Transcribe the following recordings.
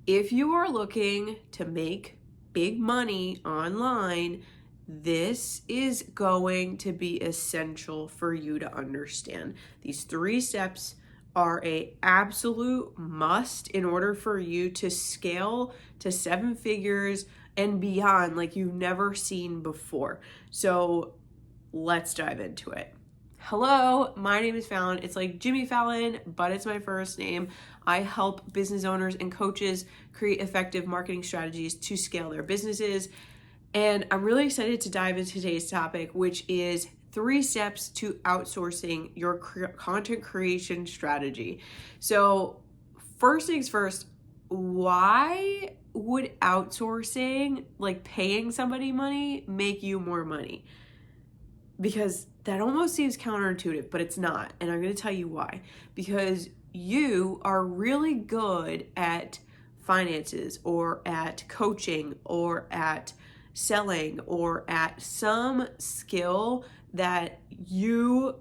If you are looking to make big money online, this is going to be essential for you to understand. These 3 steps are a absolute must in order for you to scale to 7 figures and beyond like you've never seen before. So let's dive into it. Hello, my name is Fallon. It's like Jimmy Fallon, but it's my first name. I help business owners and coaches create effective marketing strategies to scale their businesses. And I'm really excited to dive into today's topic, which is 3 steps to outsourcing your content creation strategy. So, first things first, why would outsourcing, like paying somebody money, make you more money? Because that almost seems counterintuitive, but it's not. And I'm going to tell you why. Because you are really good at finances or at coaching or at selling or at some skill that you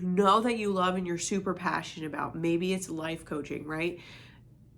know that you love and you're super passionate about. Maybe it's life coaching, right?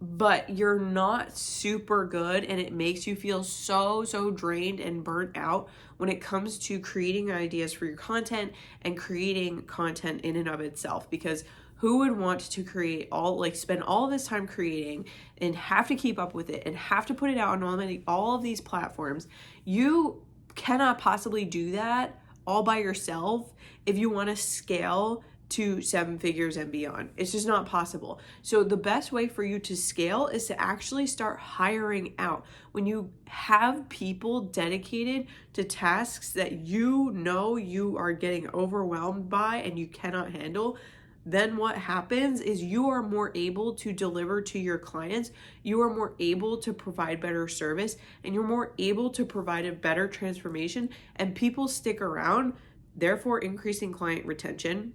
But you're not super good and it makes you feel so drained and burnt out when it comes to creating ideas for your content and creating content in and of itself. Because who would want to create spend all this time creating and have to keep up with it and have to put it out on all of these platforms? You cannot possibly do that all by yourself if you want to scale to 7 figures and beyond. It's just not possible. So the best way for you to scale is to actually start hiring out. When you have people dedicated to tasks that you know you are getting overwhelmed by and you cannot handle, then what happens is you are more able to deliver to your clients, you are more able to provide better service, and you're more able to provide a better transformation, and people stick around, therefore increasing client retention.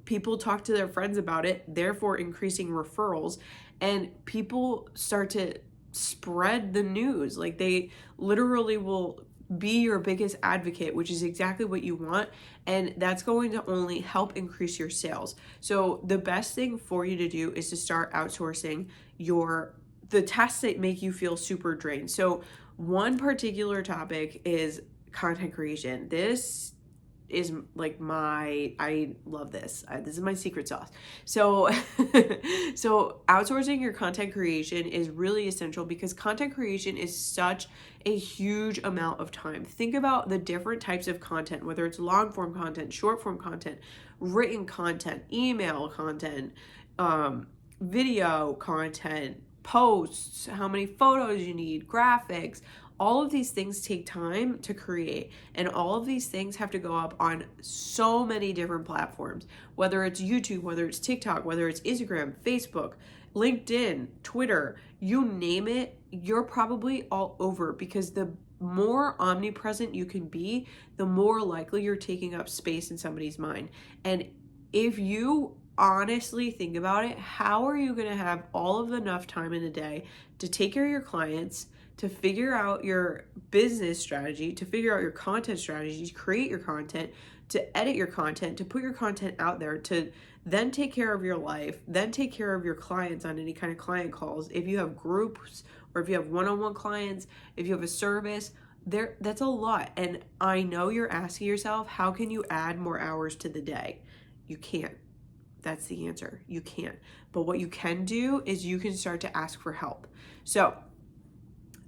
People talk to their friends about it, therefore increasing referrals, and people start to spread the news. Like they literally will be your biggest advocate, which is exactly what you want, and that's going to only help increase your sales. So the best thing for you to do is to start outsourcing the tasks that make you feel super drained. So one particular topic is content creation. This is like I love this. This is my secret sauce. So so outsourcing your content creation is really essential because content creation is such a huge amount of time. Think about the different types of content, whether it's long form content, short form content, written content, email content, video content, posts, how many photos you need, graphics. All of these things take time to create, and all of these things have to go up on so many different platforms, whether it's YouTube, whether it's TikTok, whether it's Instagram, Facebook, LinkedIn, Twitter, you name it, you're probably all over, because the more omnipresent you can be, the more likely you're taking up space in somebody's mind. And if you honestly think about it, how are you going to have all of enough time in a day to take care of your clients, to figure out your business strategy, to figure out your content strategy, to create your content, to edit your content, to put your content out there, to then take care of your life, then take care of your clients on any kind of client calls. If you have groups or if you have one-on-one clients, if you have a service, that's a lot. And I know you're asking yourself, how can you add more hours to the day? You can't. That's the answer. You can't. But what you can do is you can start to ask for help. So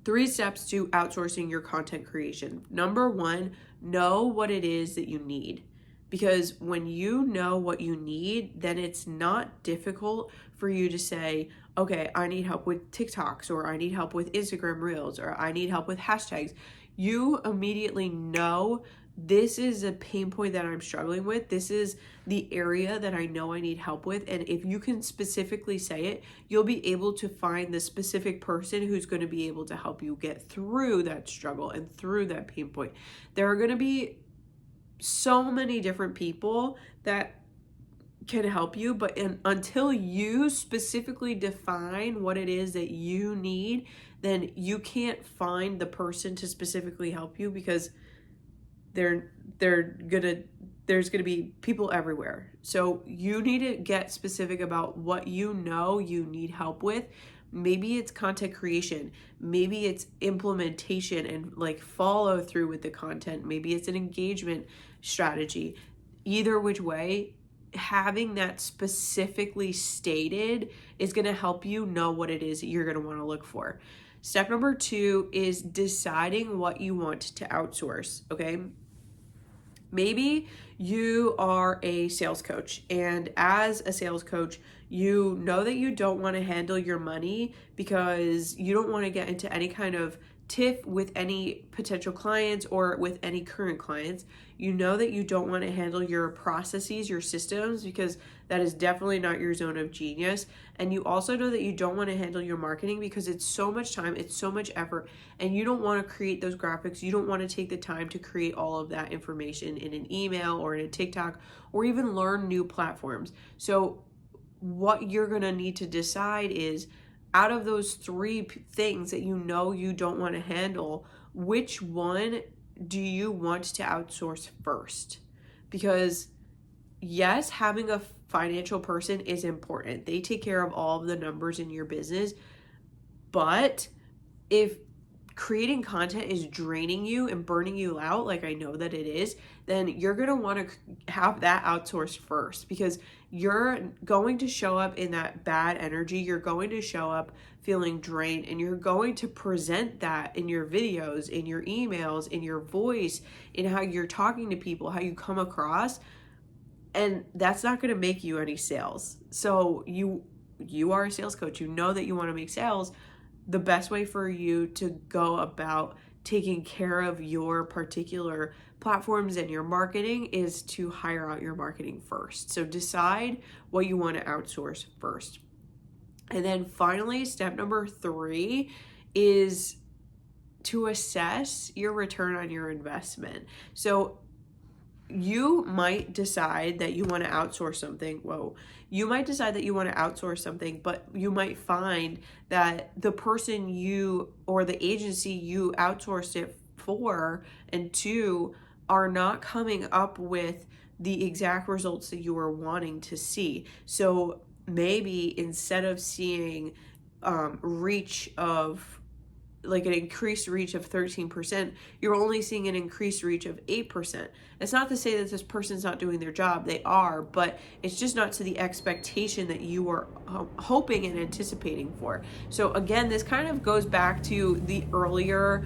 3 steps to outsourcing your content creation. Number 1, know what it is that you need. Because when you know what you need, then it's not difficult for you to say, okay, I need help with TikToks, or I need help with Instagram Reels, or I need help with hashtags. You immediately know, this is a pain point that I'm struggling with. This is the area that I know I need help with. And if you can specifically say it, you'll be able to find the specific person who's going to be able to help you get through that struggle and through that pain point. There are going to be so many different people that can help you, but until you specifically define what it is that you need, then you can't find the person to specifically help you, because they're gonna there's going to be people everywhere. So you need to get specific about what you know you need help with. Maybe it's content creation. Maybe it's implementation and like follow through with the content. Maybe it's an engagement strategy. Either which way, having that specifically stated is going to help you know what it is that you're going to want to look for. Step number 2 is deciding what you want to outsource, okay? Maybe you are a sales coach, and as a sales coach, you know that you don't want to handle your money because you don't want to get into any kind of tiff with any potential clients or with any current clients. You know that you don't want to handle your processes, your systems, because that is definitely not your zone of genius. And you also know that you don't want to handle your marketing because it's so much time, it's so much effort, and you don't want to create those graphics. You don't want to take the time to create all of that information in an email or in a TikTok or even learn new platforms. So what you're going to need to decide is, out of those 3 things that you know you don't want to handle, which one do you want to outsource first? Because yes, having a financial person is important. They take care of all of the numbers in your business. But if creating content is draining you and burning you out, like I know that it is, then you're going to want to have that outsourced first, because you're going to show up in that bad energy. You're going to show up feeling drained, and you're going to present that in your videos, in your emails, in your voice, in how you're talking to people, how you come across. And that's not going to make you any sales. So you are a sales coach. You know that you want to make sales. The best way for you to go about taking care of your particular platforms and your marketing is to hire out your marketing first. So decide what you want to outsource first. And then finally, step number 3 is to assess your return on your investment. So you might decide that you want to outsource something. You might decide that you want to outsource something, but you might find that the person you or the agency you outsourced it for and to are not coming up with the exact results that you are wanting to see. So maybe instead of seeing reach of like an increased reach of 13%, you're only seeing an increased reach of 8%. It's not to say that this person's not doing their job. They are, but it's just not to the expectation that you were hoping and anticipating for. So again, this kind of goes back to the earlier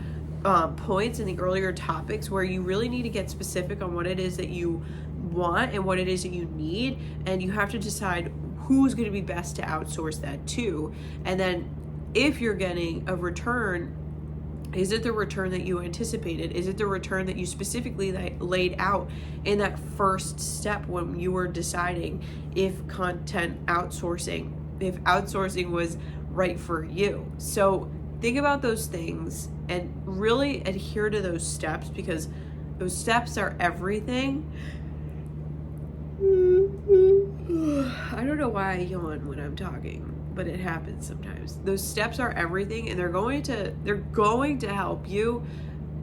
points and the earlier topics where you really need to get specific on what it is that you want and what it is that you need. And you have to decide who's going to be best to outsource that to. And then if you're getting a return, is it the return that you anticipated? Is it the return that you specifically laid out in that first step when you were deciding if outsourcing was right for you? So think about those things and really adhere to those steps, because those steps are everything. I don't know why I yawn when I'm talking, but it happens sometimes. Those steps are everything, and they're going to help you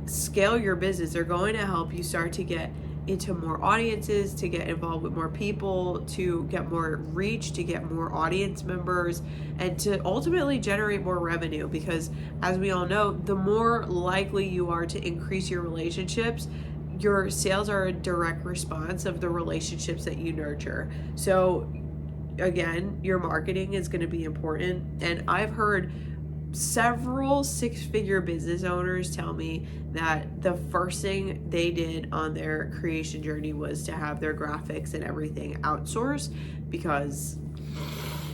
scale your business. They're going to help you start to get into more audiences, to get involved with more people, to get more reach, to get more audience members, and to ultimately generate more revenue. Because as we all know, the more likely you are to increase your relationships, your sales are a direct response of the relationships that you nurture. So again, your marketing is going to be important. And I've heard several 6-figure business owners tell me that the first thing they did on their creation journey was to have their graphics and everything outsourced, because